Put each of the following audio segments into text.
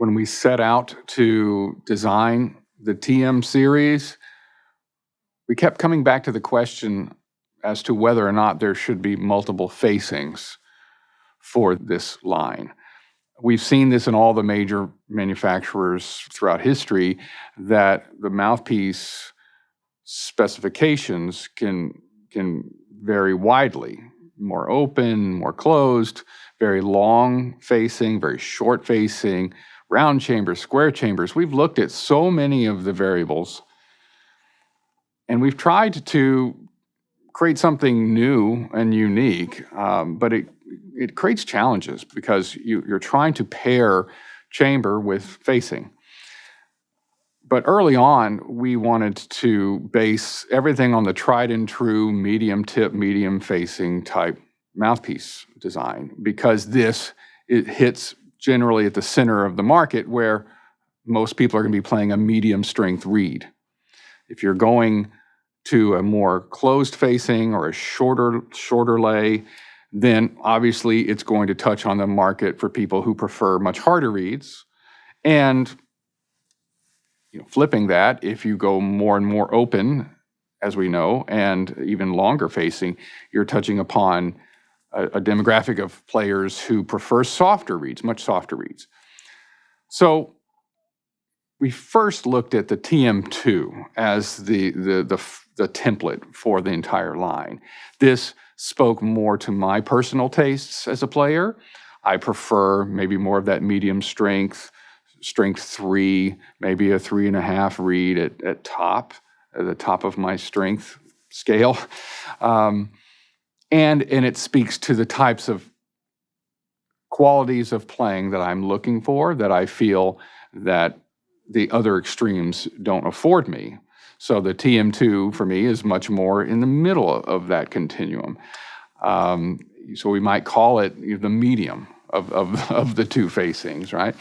When we set out to design the TM series, we kept coming back to the question as to whether or not there should be multiple facings for this line. We've seen this in all the major manufacturers throughout history, that the mouthpiece specifications can vary widely. More open, more closed, very long facing, very short facing, round chambers, square chambers. We've looked at so many of the variables, and we've tried to create something new and unique, but it creates challenges because you're trying to pair chamber with facing. But early on, we wanted to base everything on the tried and true medium tip, medium facing type mouthpiece design, because it hits generally at the center of the market where most people are going to be playing a medium strength reed. If you're going to a more closed facing or a shorter lay, then obviously it's going to touch on the market for people who prefer much harder reeds. And flipping that, if you go more and more open, as we know, and even longer facing, you're touching upon a demographic of players who prefer softer reeds, much softer reeds. So we first looked at the TM2 as the template for the entire line. This spoke more to my personal tastes as a player. I prefer maybe more of that medium strength 3, maybe a 3.5 reed at the top of my strength scale. And it speaks to the types of qualities of playing that I'm looking for, that I feel that the other extremes don't afford me. So the TM2 for me is much more in the middle of that continuum. So we might call it the medium of the two facings, right?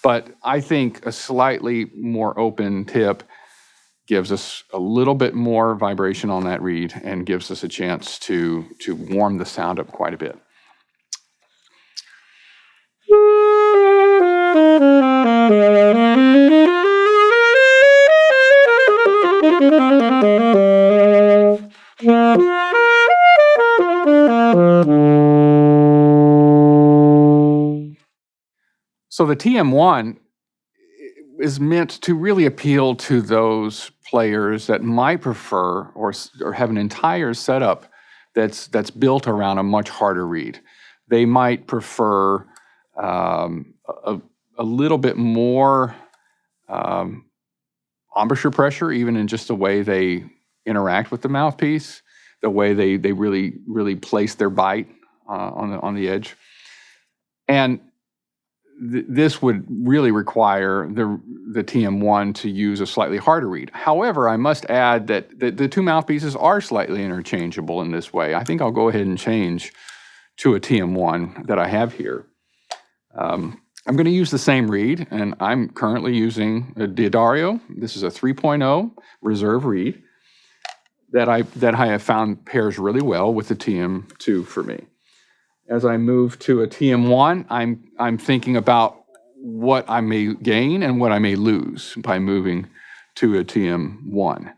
But I think a slightly more open tip gives us a little bit more vibration on that reed and gives us a chance to warm the sound up quite a bit. So the TM1 is meant to really appeal to those players that might prefer or have an entire setup that's built around a much harder reed. They might prefer a little bit more embouchure pressure, even in just the way they interact with the mouthpiece, the way they really place their bite on the edge. And this would really require the TM1 to use a slightly harder reed. However, I must add that the two mouthpieces are slightly interchangeable in this way. I think I'll go ahead and change to a TM1 that I have here. I'm going to use the same reed, and I'm currently using a Diodario. This is a 3.0 reserve reed that I have found pairs really well with the TM2 for me. As I move to a TM1, I'm thinking about what I may gain and what I may lose by moving to a TM1.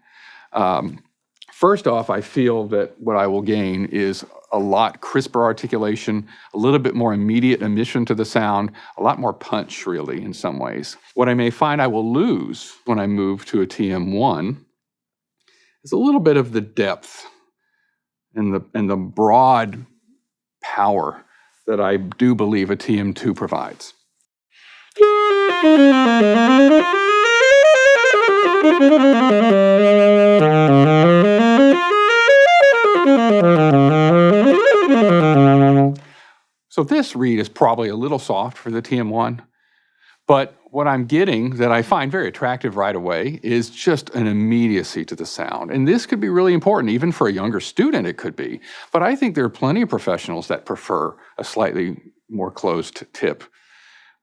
First off, I feel that what I will gain is a lot crisper articulation, a little bit more immediate emission to the sound, a lot more punch, really, in some ways. What I may find I will lose when I move to a TM1 is a little bit of the depth and the broad power that I do believe a TM2 provides. So this reed is probably a little soft for the TM1, but what I'm getting that I find very attractive right away is just an immediacy to the sound. And this could be really important, even for a younger student it could be. But I think there are plenty of professionals that prefer a slightly more closed tip,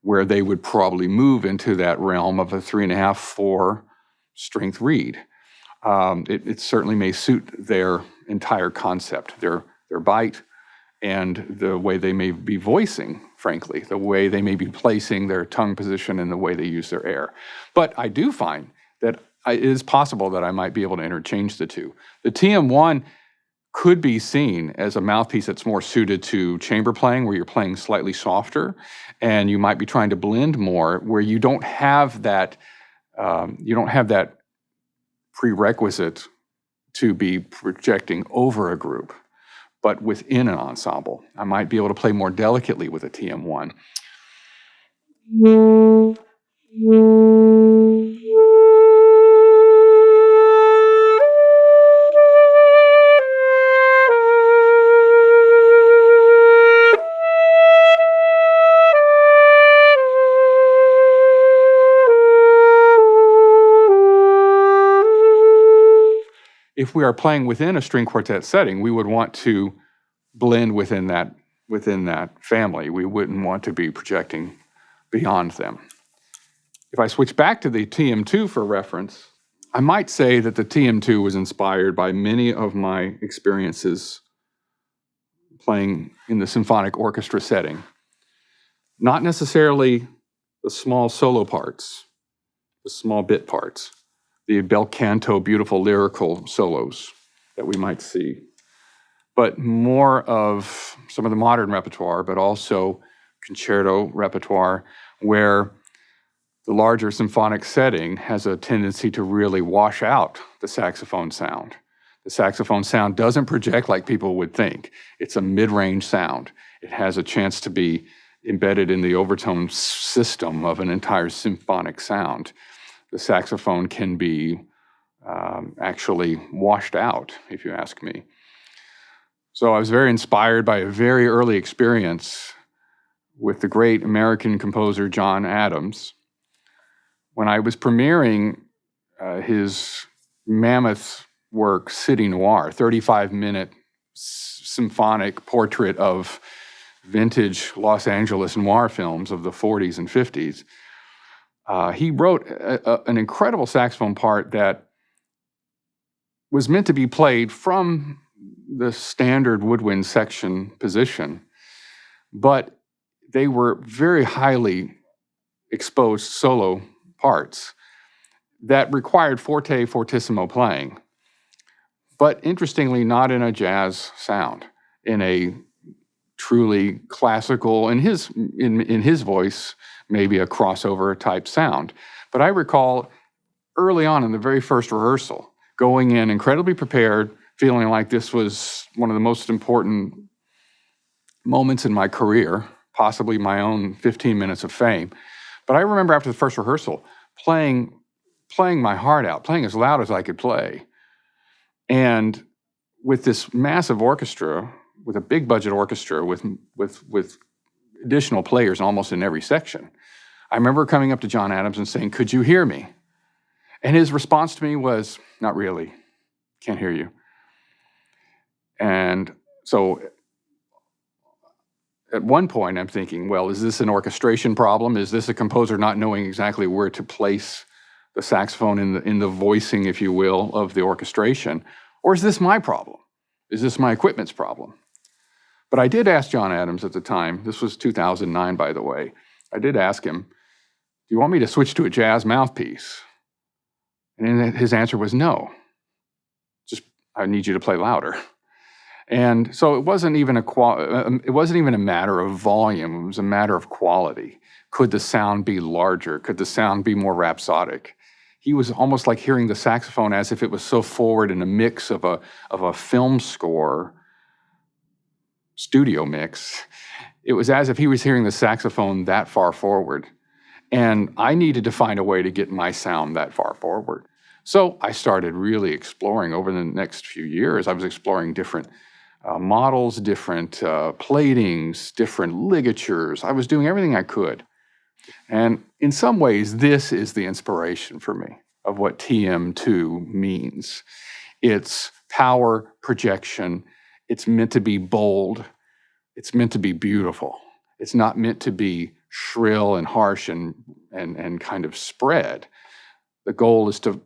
where they would probably move into that realm of a 3.5, 4 strength reed. It certainly may suit their entire concept, their bite, and the way they may be voicing, frankly, the way they may be placing their tongue position and the way they use their air. But I do find that it is possible that I might be able to interchange the two. The TM1 could be seen as a mouthpiece that's more suited to chamber playing, where you're playing slightly softer, and you might be trying to blend more, where you don't have that prerequisite to be projecting over a group, but within an ensemble. I might be able to play more delicately with a TM1. If we are playing within a string quartet setting, we would want to blend within that family. We wouldn't want to be projecting beyond them. If I switch back to the TM2 for reference, I might say that the TM2 was inspired by many of my experiences playing in the symphonic orchestra setting. Not necessarily the small solo parts, the small bit parts, the bel canto, beautiful lyrical solos that we might see, but more of some of the modern repertoire, but also concerto repertoire, where the larger symphonic setting has a tendency to really wash out the saxophone sound. The saxophone sound doesn't project like people would think. It's a mid-range sound. It has a chance to be embedded in the overtone system of an entire symphonic sound. The saxophone can be actually washed out, if you ask me. So I was very inspired by a very early experience with the great American composer John Adams. When I was premiering his mammoth work, City Noir, 35-minute symphonic portrait of vintage Los Angeles noir films of the 40s and 50s, he wrote an incredible saxophone part that was meant to be played from the standard woodwind section position, but they were very highly exposed solo parts that required forte, fortissimo playing, but interestingly not in a jazz sound, in a truly classical, in his voice, maybe a crossover type sound. But I recall early on in the very first rehearsal, going in incredibly prepared, feeling like this was one of the most important moments in my career, possibly my own 15 minutes of fame. But I remember after the first rehearsal, playing my heart out, playing as loud as I could play. And with this massive orchestra, with a big budget orchestra, with additional players almost in every section, I remember coming up to John Adams and saying, "Could you hear me?" And his response to me was, "Not really, can't hear you." And so at one point I'm thinking, well, is this an orchestration problem? Is this a composer not knowing exactly where to place the saxophone in the voicing, if you will, of the orchestration? Or is this my problem? Is this my equipment's problem? But I did ask John Adams at the time, this was 2009, by the way, I did ask him, "Do you want me to switch to a jazz mouthpiece?" And his answer was no. Just, I need you to play louder. And so it wasn't even a matter of volume, it was a matter of quality. Could the sound be larger? Could the sound be more rhapsodic? He was almost like hearing the saxophone as if it was so forward in a mix of a film score, studio mix. It was as if he was hearing the saxophone that far forward. And I needed to find a way to get my sound that far forward. So I started really exploring over the next few years. I was exploring different models, different platings, different ligatures. I was doing everything I could. And in some ways, this is the inspiration for me of what TM2 means. It's power, projection. It's meant to be bold. It's meant to be beautiful. It's not meant to be shrill and harsh and kind of spread. The goal is to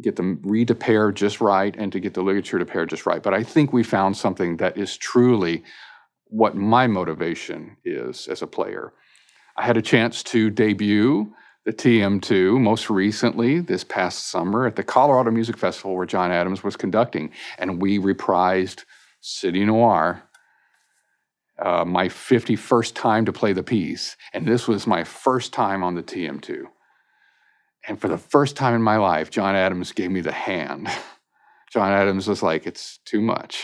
get the reed to pair just right and to get the ligature to pair just right. But I think we found something that is truly what my motivation is as a player. I had a chance to debut the TM2 most recently this past summer at the Colorado Music Festival where John Adams was conducting, and we reprised City Noir, my 51st time to play the piece, and this was my first time on the TM2. And for the first time in my life, John Adams gave me the hand. John Adams was like, it's too much.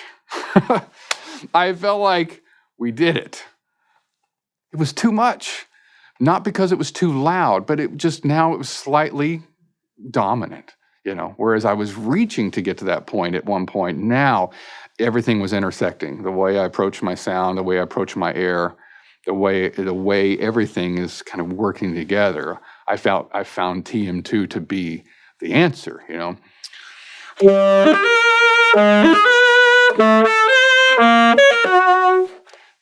I felt like we did it. It was too much. Not because it was too loud, but it was slightly dominant, whereas I was reaching to get to that point at one point. Now everything was intersecting. The way I approach my sound, the way I approach my air, the way everything is kind of working together. I found TM2 to be the answer,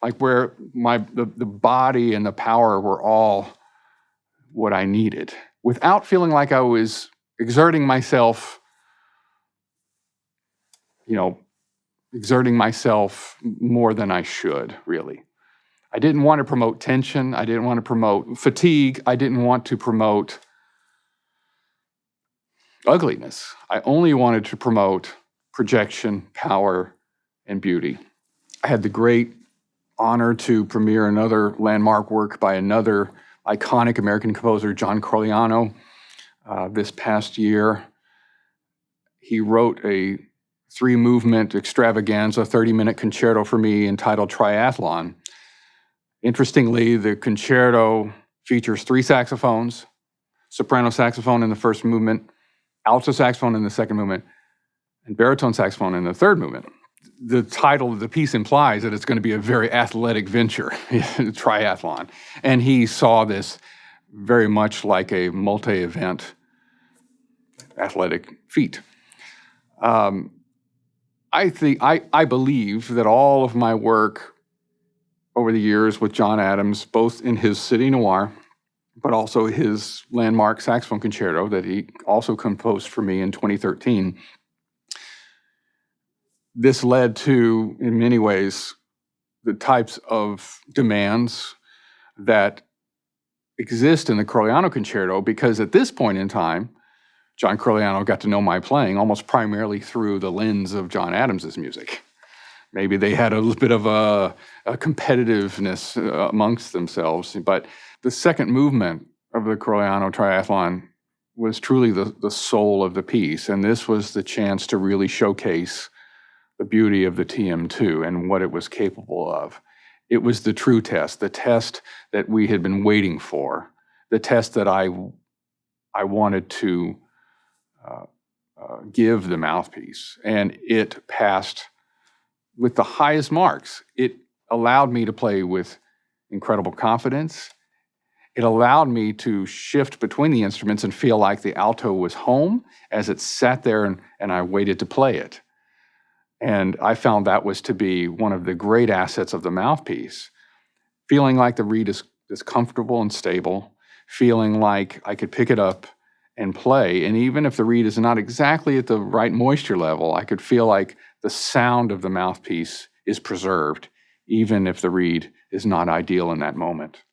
Like where the body and the power were all what I needed, without feeling like I was exerting myself, exerting myself more than I should, really. I didn't want to promote tension. I didn't want to promote fatigue. I didn't want to promote ugliness. I only wanted to promote projection, power, and beauty. I had the great honor to premiere another landmark work by another iconic American composer, John Corigliano, this past year. He wrote a 3-movement extravaganza, 30-minute concerto for me entitled Triathlon. Interestingly, the concerto features 3 saxophones, soprano saxophone in the first movement, alto saxophone in the second movement, and baritone saxophone in the third movement. The title of the piece implies that it's going to be a very athletic venture, triathlon. And he saw this very much like a multi-event athletic feat. I believe that all of my work over the years with John Adams, both in his City Noir, but also his landmark saxophone concerto that he also composed for me in 2013, this led to, in many ways, the types of demands that exist in the Corigliano concerto, because at this point in time, John Corigliano got to know my playing almost primarily through the lens of John Adams's music. Maybe they had a little bit of a competitiveness amongst themselves, but the second movement of the Corigliano Triathlon was truly the soul of the piece, and this was the chance to really showcase the beauty of the TM2 and what it was capable of. It was the true test, the test that we had been waiting for, the test that I wanted to give the Mouthpiece, and it passed with the highest marks. It allowed me to play with incredible confidence. It allowed me to shift between the instruments and feel like the alto was home as it sat there and I waited to play it. And I found that was to be one of the great assets of the Mouthpiece. Feeling like the reed is comfortable and stable, feeling like I could pick it up and play. And even if the reed is not exactly at the right moisture level, I could feel like the sound of the Mouthpiece is preserved, even if the reed is not ideal in that moment.